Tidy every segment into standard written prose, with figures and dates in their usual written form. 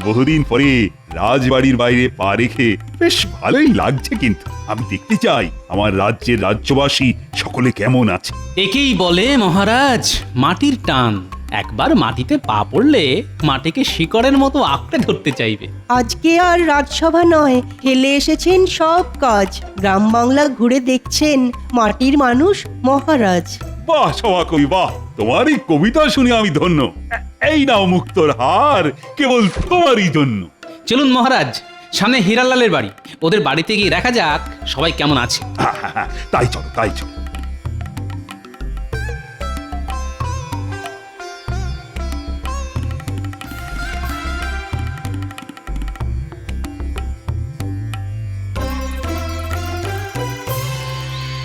বহুদিন পরে রাজবাড়ির বাইরে পা রেখে বেশ ভালোই লাগছে, কিন্তু আমি দেখতে চাই আমার রাজ্যের রাজ্যবাসী সকলে কেমন আছে। একেই বলে মহারাজ মাটির টান। একবার মাটিতে পা পড়লে মাটিকে শিকড়ের মতো আঁকড়ে ধরতে চাইবে। আজকে আর রাজসভা নয়, ফেলে এসেছেন সব কাজ। গ্রাম বাংলা ঘুরে দেখছেন মাটির মানুষ মহারাজ। বাহ সভাকবি বাহ, তোমার এই কবিতা শুনে আমি ধন্য। এই নাও মুক্তোর হার, কেবল তোমারই জন্য। চলুন মহারাজ, সামনে হীরালালের বাড়ি, ওদের বাড়িতে গিয়ে দেখা যাক সবাই কেমন আছে। তাই চলো, তাই চলো।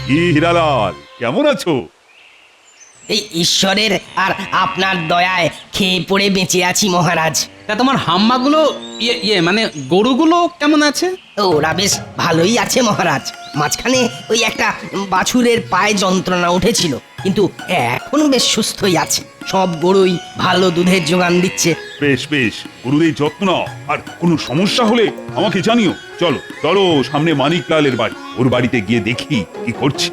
কি হীরালাল, কেমন আছো? এই ঈশ্বরের আর আপনার দয়ায় খেয়ে পড়ে বেঁচে আছি মহারাজ। তা তোমার হাম্মাগুলো মানে গরুগুলো কেমন আছে? ওরা বেশ ভালোই আছে মহারাজ। মাঝখানে ওই একটা বাছুরের পায়ে যন্ত্রণা উঠেছিল, কিন্তু এখন বেশ সুস্থই আছে। সব গরুই ভালো দুধের যোগান দিচ্ছে। বেশ বেশ, গুরুদের যত্ন নাও, আর কোনো সমস্যা হলে আমাকে জানিও। চলো চলো, সামনে মানিকলালের বাড়ি, ওর বাড়িতে গিয়ে দেখি কি করছে।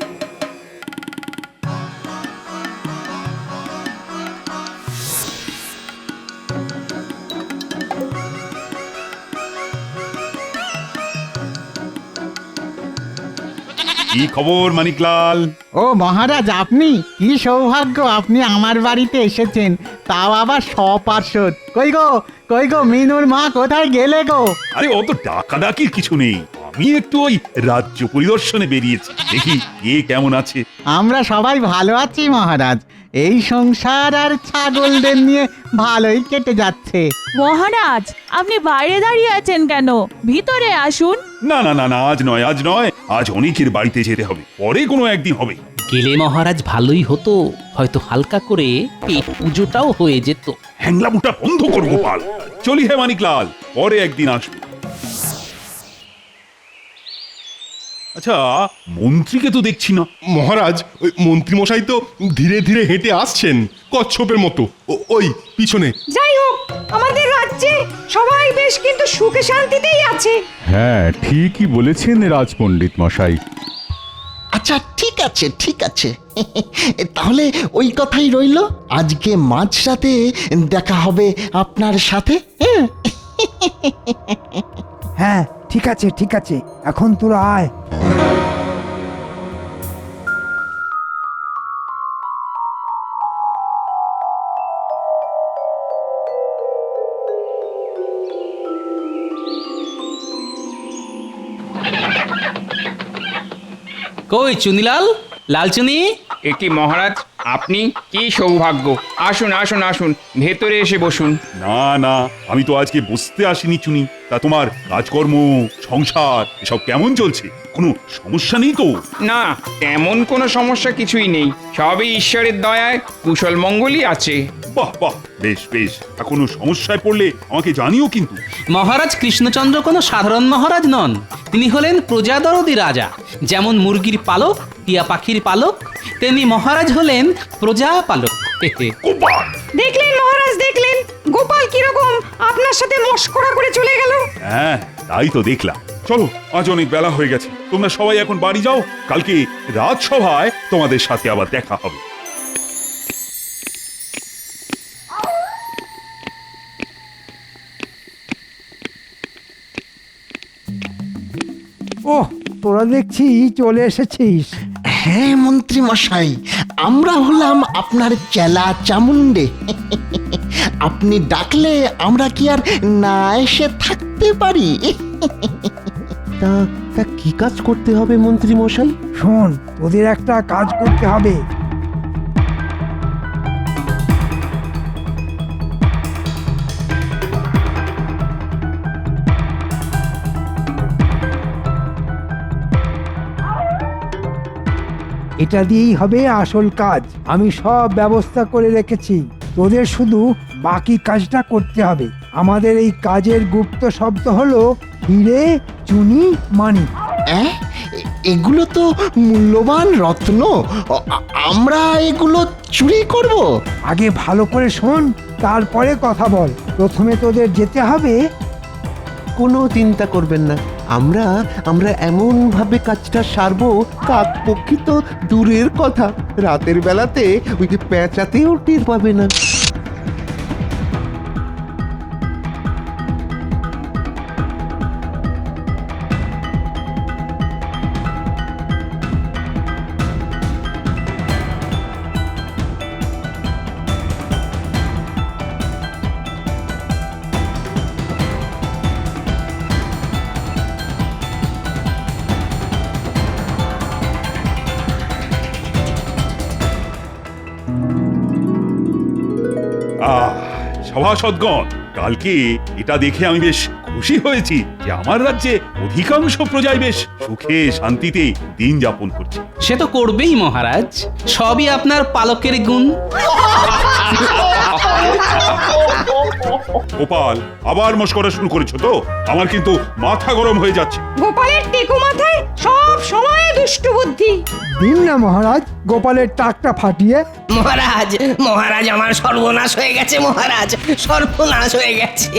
কি খবর মানিকলাল? ও মহারাজ, আপনি কি সৌভাগ্য, আপনি আমার বাড়িতে এসেছেন, তাও আবার সপার্শ্বদ। কই গো মিনুর মা কোথায় গেলে গো? আরে অত ডাকাডাকির কিছু নেই, আমি একটু ওই রাজ্য পরিদর্শনে বেরিয়েছি, দেখি কে কেমন আছে। আমরা সবাই ভালো আছি মহারাজ। এই সংসার আর ছাগলদের নিয়ে ভালোই কেটে যাচ্ছে। মহারাজ, আপনি বাইরে দাঁড়িয়ে আছেন কেন? ভিতরে আসুন। না না না না, আজ নয়, আজ নয়, আজ অনেকের বাড়িতে যেতে হবে, পরে কোনো একদিন হবে। গেলে মহারাজ ভালোই হতো, হয়তো হালকা করে পেট পুজোটাও হয়ে যেত। হ্যাংলামুটা বন্ধ কর গোপাল, চলি হে মানিকলাল, পরে একদিন আসবো। আচ্ছা, মন্ত্রীকে তো দেখছি না। মহারাজ, ওই মন্ত্রীমশাই তো ধীরে ধীরে হেঁটে আসছেন কচ্ছপের মতো, ওই পিছনে। যাই হোক, আমাদের রাজ্যে সবাই বেশ কিন্তু সুখে শান্তিতেই আছে। হ্যাঁ, ঠিকই বলেছেন রাজপণ্ডিত মশাই। আচ্ছা ঠিক আছে, ঠিক আছে। তাহলে ওই কথাই রইল, আজকে মাঝরাতে দেখা হবে আপনার সাথে। হ্যাঁ ঠিক আছে, ঠিক আছে, এখন তোরা আয়। কই চুনিলাল, লালচুনি? এ কি মহারাজ, আপনি? কি সৌভাগ্য! আসুন আসুন আসুন, ভেতরে এসে বসুন। না না, আমি তো আজকে বসতে আসিনি চুনি। তা তোমার কাজকর্ম, সংসার এসব কেমন চলছে? কোনো সমস্যা নেই তো? না, তেমন কোনো সমস্যা কিছুই নেই, সবই ঈশ্বরের দয়ায় কুশল মঙ্গলই আছে। বাহ বাহ, বেশ বেশ, কোনো সমস্যায় পড়লে আমাকে জানিও কিন্তু। মহারাজ কৃষ্ণচন্দ্র কোনো সাধারণ মহারাজ নন, তিনি হলেন প্রজাদরদি রাজা। যেমন মুরগির পালক, টিয়া পাখির পালক, তেমনি মহারাজ হলেন প্রজা পালক। দেখলেন মহারাজ, দেখলেন গোপাল কিরকম আপনার সাথে মশকরা করে চলে গেল। হ্যাঁ, তাই তো দেখলাম। চলো, আজ অনেক বেলা হয়ে গেছে, তোমরা সবাই এখন বাড়ি যাও, কালকে রাজসভায় তোমাদের সাথে আবার দেখা হবে। ওহ, তোরা দেখছি চলে এসেছিস। হ্যাঁ মন্ত্রী মশাই, আমরা হলাম আপনার চেলা চামুন্ডে। আপনি ডাকলে আমরা কি আর না এসে থাকতে পারি? তা কি কাজ করতে হবে মন্ত্রী মশাই? শোন, তোদের একটা কাজ করতে হবে। এটা দিয়েই হবে আসল কাজ। আমি সব ব্যবস্থা করে রেখেছি, তোদের শুধু বাকি কাজটা করতে হবে। আমাদের এই কাজের গুপ্ত শব্দ হলো হিরে, চুনি, মানিক। এগুলো তো মূল্যবান রত্ন, আমরা এগুলো চুরি করব? আগে ভালো করে শোন, তারপরে কথা বল। প্রথমে তোদের যেতে হবে। কোনো চিন্তা করবেন না, আমরা আমরা এমন ভাবে কাজটা সারবো, কাকপক্ষী তো দূরের কথা, রাতের বেলাতে ওই যে পেঁচাতেও টের পাবে না। সভাসদগণ, কালকে এটা দেখে আমি বেশ খুশি হয়েছি যে আমার রাজ্যে অধিকাংশ প্রজাই বেশ সুখে শান্তিতে দিন যাপন করছে। সে তো করবেই মহারাজ, সবই আপনার পালকের গুণ। গোপাল, আবার মস্করা শুরু করেছো তো? আমার কিন্তু মাথা গরম হয়ে যাচ্ছে। গোপালের টেকো মাথায় সব সময় দুষ্টু বুদ্ধি। দিন না মহারাজ গোপালের টাকটা ফাটিয়ে। মহারাজ, মহারাজ আমার সর্বনাশ হয়ে গেছে, মহারাজ সর্বনাশ হয়ে গেছে।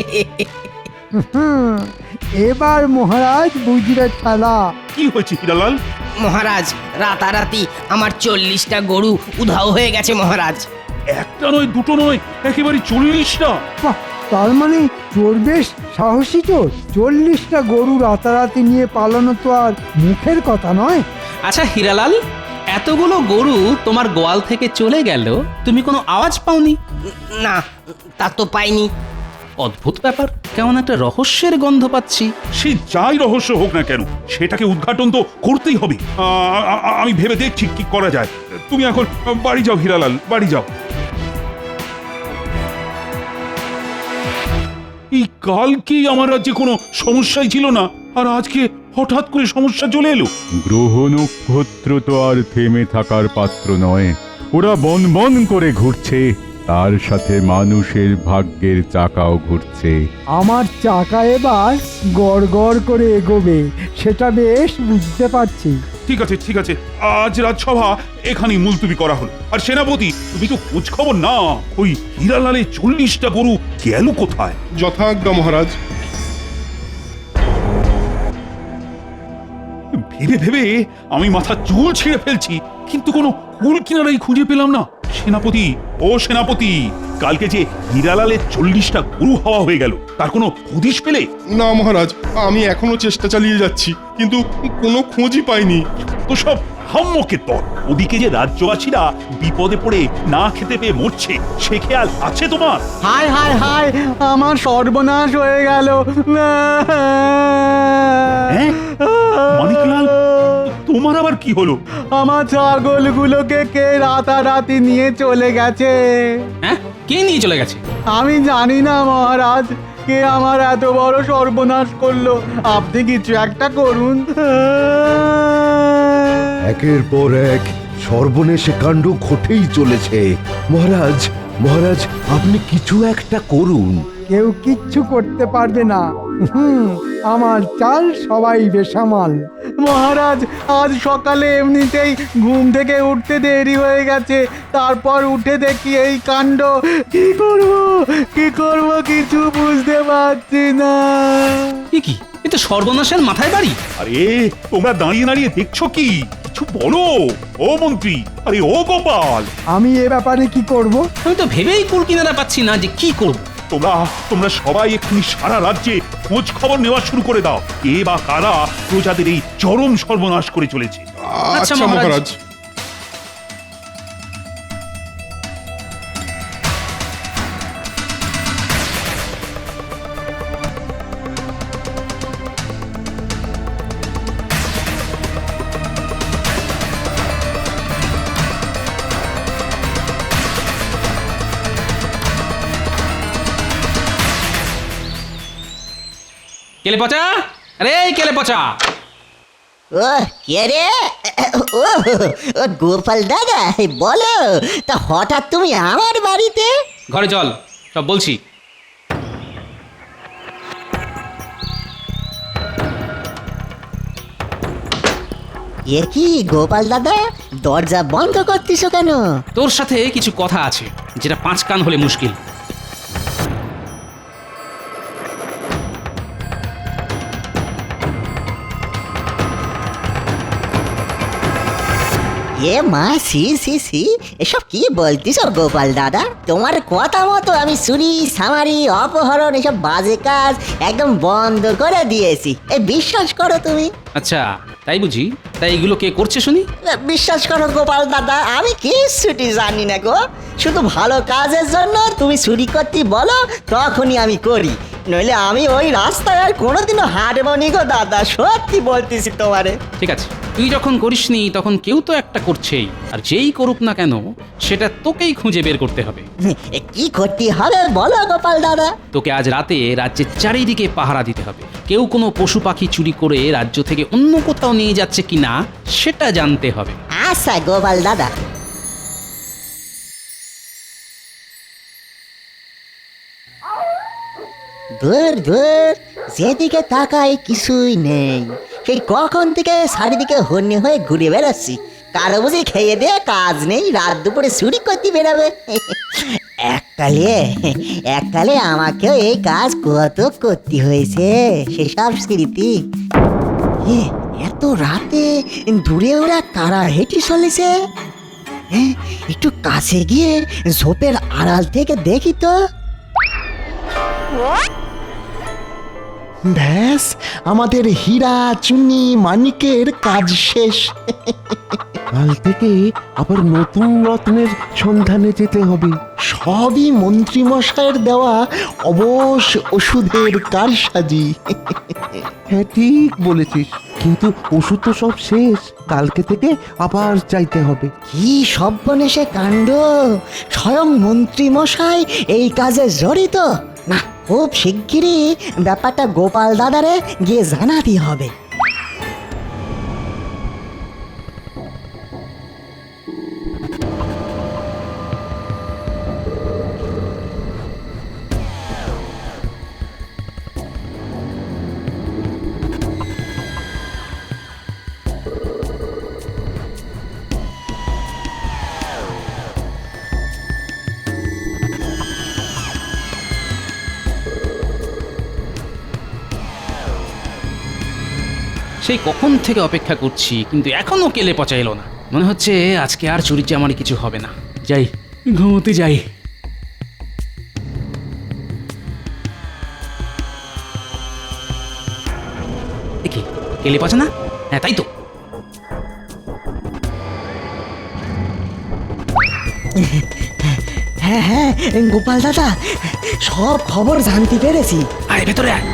হুম, এবার মহারাজ বুঝবে খেলা। কি হয়েছে হীরালাল? মহারাজ, রাতারাতি আমার 40টা গরু উধাও হয়ে গেছে মহারাজ। একটা নয়, দুটো নয়, একেবারে 40টা। বাহ, তার মানে চোর বেশ সাহসী চোর। 40টা গরু রাতারাতি নিয়ে পালানো তো আর মুখের কথা নয়। আচ্ছা হীরালাল, এতগুলো গরু তোমার গোয়াল থেকে চলে গেল, তুমি কোনো আওয়াজ পাওনি? না, তা তো পাইনি। অদ্ভুত ব্যাপার, কেমন একটা রহস্যের গন্ধ পাচ্ছি। সে যাই রহস্য হোক না কেন, সেটাকে উদ্ঘাটন তো করতেই হবে। আমি ভেবে দেখছি কি করা যায়। তুমি এখন বাড়ি যাও হীরালাল, বাড়ি যাও। এই কালকে আমার রাজ্যে কোনো সমস্যাই ছিল না, আর আজকে হঠাৎ করে সমস্যা চলে এলো। গ্রহ নক্ষত্র তো আর থেমে থাকার পাত্র নয়, ওরা বন বন করে ঘুরছে, তার সাথে মানুষের ভাগ্যের চাকাও ঘুরছে। আমার চাকা এবার গড় গড় করে এগোবে, সেটা বেশ বুঝতে পারছি। ঠিক আছে, ঠিক আছে, আজ রাজসভা এখানেই মুলতুবি করা হলো। আর সেনাপতি, তুমি তো খোঁজ খবর না, ওই হীরালালের 40টা গরু গেল কোথায়? যথাজ্ঞা মহারাজ। ভেবে ভেবে আমি মাথা চুল ছিঁড়ে ফেলছি, কিন্তু কোনো কুল কিনারাই খুঁজে পেলাম না। সেনাপতি, ও সেনাপতি, কালকে যে হীরালালের 40টা গরু হওয়া হয়ে গেল, তার কোনো হদিশ পেলে? না মহারাজ, আমি এখনো চেষ্টা চালিয়ে যাচ্ছি, কিন্তু কোনো খোঁজই পাইনি। তো সব হাম্মকের দল। ওদিকে যে রাজ্যবাসীরা বিপদে পড়ে না খেতে পেয়ে মরছে, সে খেয়াল আছে তোমার? হায় হায় হায়, আমার সর্বনাশ হয়ে গেল। হ্যাঁ? মানিকলাল, তোমার আবার কি হলো? আমার ছাগলগুলোকে কে রাতারাতি নিয়ে চলে গেছে। হ্যাঁ, কে নিয়ে চলে গেছে? আমি জানি না মহারাজ, কে আমার এত বড় সর্বনাশ করলো। আপনি কিছু একটা করুন। একের পর এক সর্বনেশে কাণ্ড ঘটেই চলেছে। মহারাজ, মহারাজ, আপনি কিছু একটা করুন। কেউ কিচ্ছু করতে পারবে না। আমার চাল সবাই বেসামাল। মহারাজ, আজ সকালে এমনিতেই ঘুম থেকে উঠতে দেরি হয়ে গেছে, তারপর উঠে দেখি এই কাণ্ড। কি করব কি করব কিছু বুঝতে পারছি না। কি এ তো সর্বনাশের মাথায় বাড়ি। আরে তোমরা দাঁড়িয়ে দাঁড়িয়ে দেখছো কি? কিছু বলো। ও মন্ত্রী, আরে ও গোপাল, আমি এ ব্যাপারে কি করব? আমি তো ভেবেই কুল কিনারা পাচ্ছি না যে কি করব। তোমরা সবাই এক্ষুনি সারা রাজ্যে খোঁজ খবর নেওয়া শুরু করে দাও। কে বা কারা প্রজাদের এই চরম সর্বনাশ করে চলেছে। আচ্ছা মহারাজ। কেলে পচা, আরে কেলে পচা। ও কে রে? ও গোপাল দাদা, বলো তা হঠাৎ তুমি আমার বাড়িতে? ঘরে চল, সব বলছি। এ কি গোপাল দাদা, দরজা বন্ধ করতেছো কেন? তোর সাথে কিছু কথা আছে, যেটা 5 কান হলে মুশকিল। এ মা সি সি সি, এসব কি বলতিস গোপাল দাদা? তোমার কথা মতো আমি চুরি সামারি অপহরণ এসব বাজে কাজ একদম বন্ধ করে দিয়েছি, এই বিশ্বাস করো তুমি। আচ্ছা তাই বুঝি? তাই এগুলো কে করছে শুনি? বিশ্বাস করো গোপাল দাদা, আমি কিচ্ছুটি জানি না গো। শুধু ভালো কাজের জন্য তুমি চুরি করতে বলো, তখনই আমি করি, নইলে আমি ওই রাস্তায় আর কোনোদিনও হাঁটবো নি গো দাদা, সত্যি বলতেছি তোমারে। ঠিক আছে, তুই যখন করিসনি তখন কেউ তো একটা করছেই, আর যেই করুক না কেন সেটা তোকেই খুঁজে বের করতে হবে। কি করতে হবে বলো গোপাল দাদা? তোকে আজ রাতে রাজ্যের চারিদিকে পাহারা দিতে হবে। কেউ কোনো পশু পাখি চুরি করে রাজ্য থেকে অন্য কোথাও নিয়ে যাচ্ছে কিনা সেটা জানতে হবে। আচ্ছা গোপাল দাদা। ধুর ধুর, যেদিকে তাকাই কিছুই নেই, সেই কখন থেকে চারিদিকে হন্যে হয়ে ঘুরে বেড়াচ্ছি। কারো বুঝি খেয়ে দিয়ে কাজ নেই, রাত দুপুরে চুরি করতে বেরোবে। এককালে আমাকেও এই কাজ কত করতে হয়েছে, সেসব স্মৃতি। এত রাতে দূরে ওরা কারা হেঁটে চলেছে? একটু কাছে গিয়ে ঝোপের আড়াল থেকে দেখি তো। ব্যাস, আমাদের হীরা চুনি মানিকের কাজ শেষ। কাল থেকে আবার নতুন রত্নের সন্ধানে যেতে হবে। সবই মন্ত্রী মশাইয়ের দেওয়া অবশ ওষুধের কারসাজি। হ্যাঁ ঠিক বলেছিস, কিন্তু ওষুধ তো সব শেষ, কালকে থেকে আবার চাইতে হবে। কি সর্বনেশে কাণ্ড! স্বয়ং মন্ত্রী মশাই এই কাজে জড়িত। না, খুব শিগগিরই ব্যাপারটা গোপাল দাদারে গিয়ে জানাতে হবে। সেই কখন থেকে অপেক্ষা করছি, কিন্তু এখনো কেলে পচা এলো না। মনে হচ্ছে আজকে আর চুরি চামারি কিছু হবে না। যাই, ঘুমোতে যাই। দেখি কেলে পচা না? হ্যাঁ তাই তো। হ্যাঁ হ্যাঁ গোপাল দাদা, সব খবর জানতে পেরেছি। আয় ভেতরে আয়।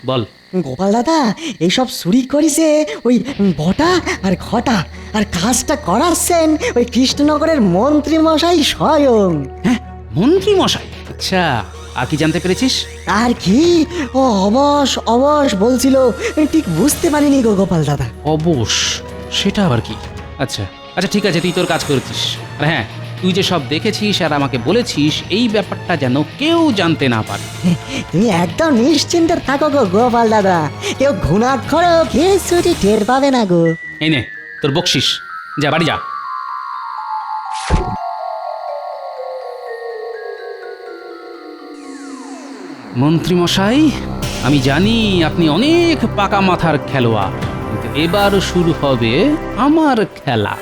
বল গোপাল দাদা, এইসব চুরি করেছে ওই বটা আর ঘটা, আর কাজটা করাচ্ছেন ওই কৃষ্ণনগরের মন্ত্রী মশাই স্বয়ং। হ্যাঁ, মন্ত্রী মশাই? আচ্ছা, আর কি জানতে পেরেছিস? আর কি, ও অবশ অবশ বলছিল, ঠিক বুঝতে পারিনি গো গোপাল দাদা। অবশ? সেটা আবার কি? আচ্ছা আচ্ছা ঠিক আছে, তুই তোর কাজ করেছিস। আর হ্যাঁ, তুই যে সব দেখেছিস আর আমাকে বলেছিস, এই ব্যাপারটা যেন কেউ জানতে না পারে। তুমি একদম নিশ্চিন্তে থাকো গো গোপাল দাদা, কেউ ঘুণাক্ষরও কিছুটি টের পাবে না গো। এই নে তোর বকশিস, যা বাড়ি যা। মন্ত্রী মশাই, আমি জানি আপনি অনেক পাকা মাথার খেলোয়াড়, কিন্তু এবার শুরু হবে আমার খেলা।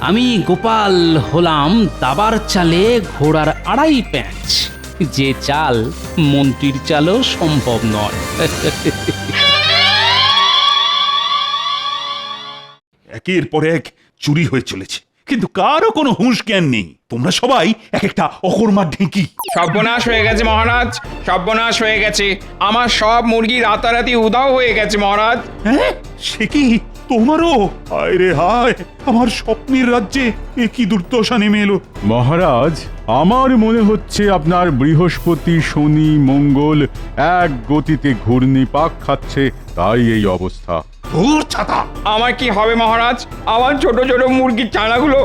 আমি গোপাল হলাম দাবার চালে ঘোড়ার আড়াই প্যাঁচ, যে চাল মন্ত্রীর চালও সম্ভব নয়। একের পর এক চুরি হয়ে চলেছে, কিন্তু কারো কোনো হুঁশ জ্ঞান নেই। তোমরা সবাই এক একটা অকর্মার ঢেঁকি। সর্বনাশ হয়ে গেছে মহারাজ, সর্বনাশ হয়ে গেছে। আমার সব মুরগি রাতারাতি উধাও হয়ে গেছে মহারাজ। হ্যাঁ, সে কি তোমারও? হায় রে হায়, আমার স্বপ্নের রাজ্যে এ কি দুর্দশা নেমে এলো। মহারাজ, আমার মনে হচ্ছে আপনার বৃহস্পতি শনি মঙ্গল এক গতিতে ঘূর্ণিপাক খাচ্ছে, তাই এই অবস্থা। ওর ছাতা! আমার কি হবে মহারাজ? আমার ছোট ছোট মুরগির চানাগুলো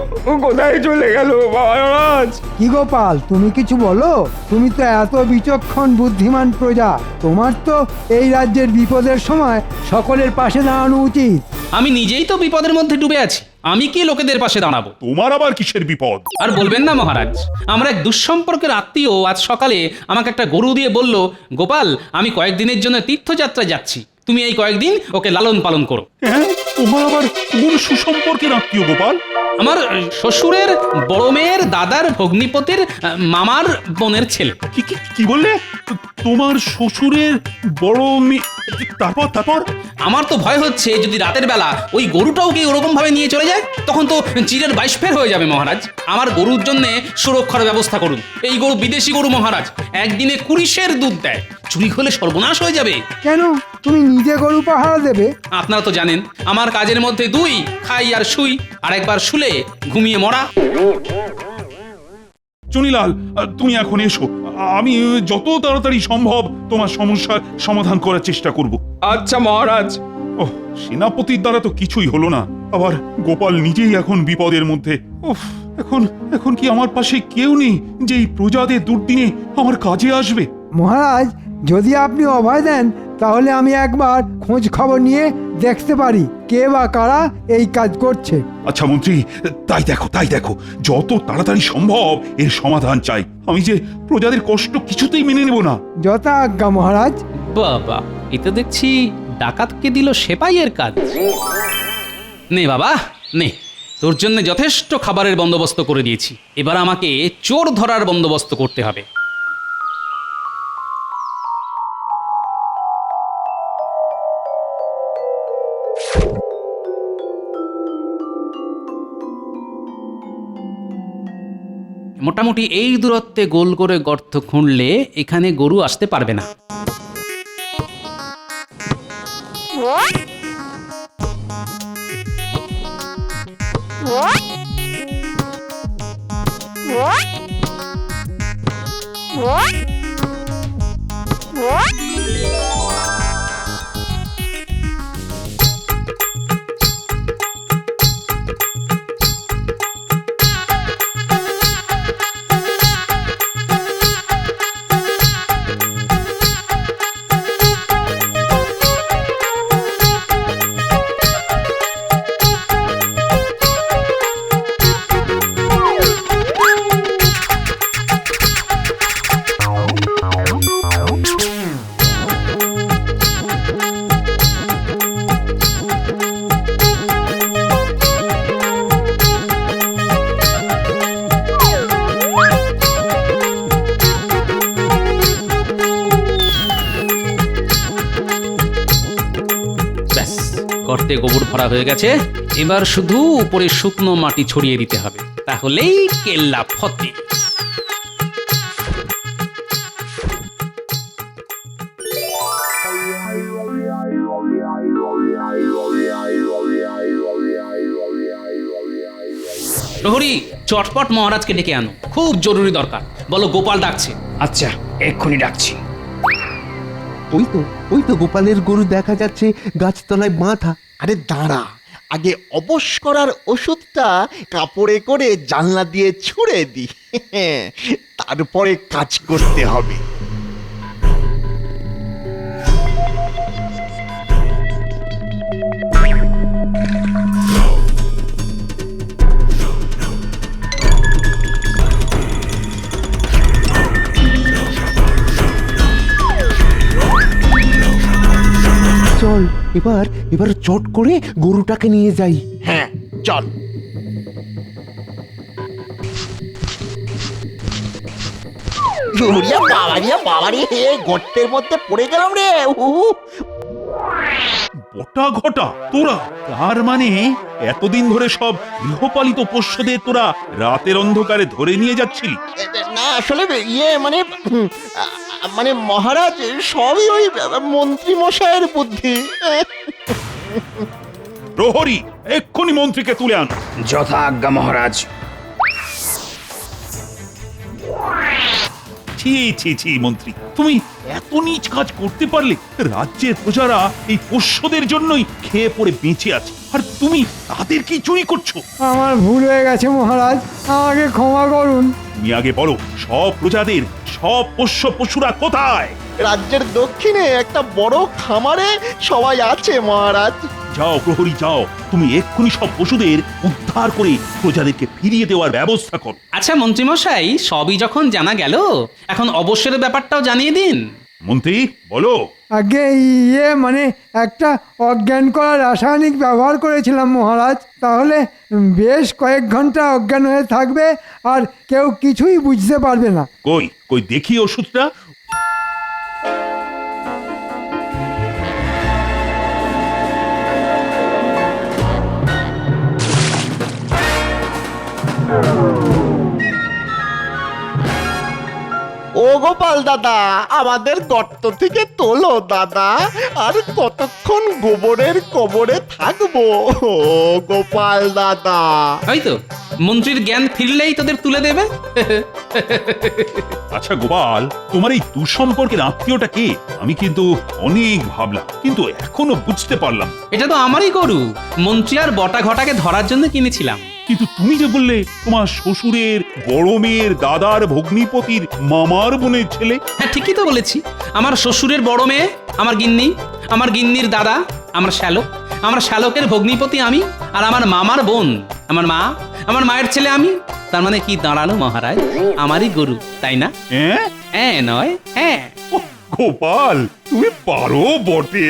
কোথায় চলে গেল মহারাজ? কি গোপাল, তুমি কিছু বলো? তুমি তো এত বিচক্ষণ বুদ্ধিমান প্রজা, তোমার তো এই রাজ্যের বিপদের সময় সকলের পাশে দাঁড়ানো উচিত। আমি নিজেই তো বিপদের মধ্যে ডুবে আছি, আমি কি লোকেদের পাশে দাঁড়াবো? তোমার আবার কিসের বিপদ? আর বলবেন না মহারাজ, আমার এক দুঃসম্পর্কের আত্মীয় আজ সকালে আমাকে একটা গরু দিয়ে বলল, গোপাল আমি কয়েকদিনের জন্য তীর্থযাত্রা যাচ্ছি, তুমি এই কয়েকদিন ওকে লালন পালন করো। হ্যাঁ, তোমার আবার কোন সুসম্পর্কের আত্মীয় গোপাল? আমার শ্বশুরের বড় মেয়ের দাদার ভগ্নিপতির মামার বোনের ছেলে। কি কি কি বললে? তোমার শ্বশুরের বড় মেয়ে? তারপর তারপর আমার তো ভয় হচ্ছে যদি রাতের বেলা ওই গরুটাও কি ওরকম ভাবে নিয়ে চলে যায়, তখন তো চিরের 22 ফের হয়ে যাবে মহারাজ। আমার গরুর জন্য সুরক্ষার ব্যবস্থা করুন। এই গরু বিদেশি গরু মহারাজ, একদিনে 20 সের দুধ দেয়। চুরি হলে সর্বনাশ হয়ে যাবে। কেন তুমি নিজে গরু পাহারা দেবে? আপনারা তো জানেন আমার কাজের মধ্যে দুই, খাই আর শুই, আর একবার শুলে ঘুমিয়ে মরা। চুনিলাল, তুমি এখন এসো। আমি যত তাড়াতাড়ি সম্ভব তোমার সমস্যার সমাধান করার চেষ্টা করব। আচ্ছা মহারাজ। ওহ, সেনাপতির দ্বারা তো কিছুই হলো না, আবার গোপাল নিজেই এখন বিপদের মধ্যে। উফ, এখন এখন কি আমার পাশে কেউ নেই যে এই প্রজাদের দুর্দিনে আমার কাজে আসবে? মহারাজ, যদি আপনি অভয় দেন তাহলে আমি একবার খোঁজ খবর নিয়ে দেখতে পারি কে বা কারা এই কাজ করছে। আচ্ছা মন্ত্রী, তাই দেখো যত তাড়াতাড়ি সম্ভব এর সমাধান চাই। আমি যে প্রজাদের কষ্ট কিছুতেই মেনে নেব না। যথা আজ্ঞা মহারাজ। বাবা, এটা দেখছি ডাকাতকে দিল সেপাইয়ের কাজ। নে বাবা নে, তোর জন্য যথেষ্ট খাবারের বন্দোবস্ত করে দিয়েছি। এবার আমাকে চোর ধরার বন্দোবস্ত করতে হবে। মোটামুটি এই দূরত্বে গোল করে গর্ত খুঁড়লে এখানে গরু আসতে পারবে না। গর্তে গোবর ভরা হয়ে গেছে, এবার শুধু উপরে শুকনো মাটি ছড়িয়ে দিতে হবে, তাহলেই কেল্লা ফতে। প্রহরী, চটপট মহারাজকে ডেকে আনো, খুব জরুরি দরকার। বলো গোপাল ডাকছে। আচ্ছা, এক্ষুনি ডাকছি। ওই তো গোপালের গরু দেখা যাচ্ছে গাছতলায় বাঁধা। আরে দাঁড়া, আগে অবশ করার ওষুধটা কাপড়ে করে জানলা দিয়ে ছুঁড়ে দি, তারপরে কাজ করতে হবে। চল এবার চট করে গরুটাকে নিয়ে যাই। হ্যাঁ চল। বাবারি, গর্তের মধ্যে পড়ে গেলাম রে। বটা ঘটা তোরা, তার মানে এতদিন ধরে সব গৃহপালিত পোষ্যদের তোরা রাতের অন্ধকারে ধরে নিয়ে যাচ্ছিলি? না আসলে মানে মহারাজ, সবই ওই মন্ত্রী মশাইয়ের বুদ্ধি। প্রহরী, এক্ষুনি মন্ত্রীকে তুলে আন। যথা আজ্ঞা মহারাজ। ছি মন্ত্রী, তুমি এত নীচ কাজ করতে পারলে? রাজ্যের প্রজারা এই পোষ্যদের জন্যই খেয়ে পড়ে বেঁচে আছে, আর তুমি তাদের কি চুরি করছো? আমার ভুল হয়ে গেছে মহারাজ, আমাকে ক্ষমা করুন। তুমি আগে বলো, সব প্রজাদের সব পোষ্য পশুরা কোথায়? রাজ্যের দক্ষিণে একটা বড় খামারে সবাই আছে মহারাজ। যাও প্রহরী, যাও, তুমি এক্ষুনি সব পশুদের উদ্ধার করে প্রজাদেরকে ফিরিয়ে দেওয়ার ব্যবস্থা করো। আচ্ছা মন্ত্রীমশাই, সবই যখন জানা গেল, এখন অবশ্যের ব্যাপারটাও জানিয়ে দিন। মন্ত্রী বলো। আগে মানে একটা অজ্ঞান করা রাসায়নিক ব্যবহার করেছিলাম মহারাজ। তাহলে বেশ কয়েক ঘন্টা অজ্ঞান হয়ে থাকবে আর কেউ কিছুই বুঝতে পারবে না। কই কই দেখি ওষুধটা। ও গোপাল দাদা, আমাদের গর্ত থেকে তোলো দাদা, আর কতক্ষণ গোবরের কবরে থাকবো? ও গোপাল দাদা, ওই তো মন্ত্রীর জ্ঞান ফিরলেই তোদের তুলে দেবে। আচ্ছা গোপাল, তোমার এই দুঃসম্পর্কের আত্মীয়টা কে? আমি কিন্তু অনেক ভাবলাম, কিন্তু এখনো বুঝতে পারলাম। এটা তো আমারই গরু, মন্ত্রী আর বটা ঘটাকে ধরার জন্য কিনেছিলাম। কিন্তু তুমি যে বললে তোমার শ্বশুরের বড় মেয়ের দাদার ভগ্নিপতির মামার বোনের ছেলে। হ্যাঁ ঠিকই তো বলেছি। আমার শ্বশুরের বড় মেয়ে আমার গিন্নি, আমার গিন্নির দাদা আমার শ্যালক, আমার শ্যালকের ভগ্নিপতি আমি, আর আমার মামার বোন আমার মা, আমার মায়ের ছেলে আমি। তার মানে কি দাঁড়ালো মহারাজ, আমারই গরু, তাই না? হ্যাঁ নয় হ্যাঁ। গোপাল তুমি পারো বটে।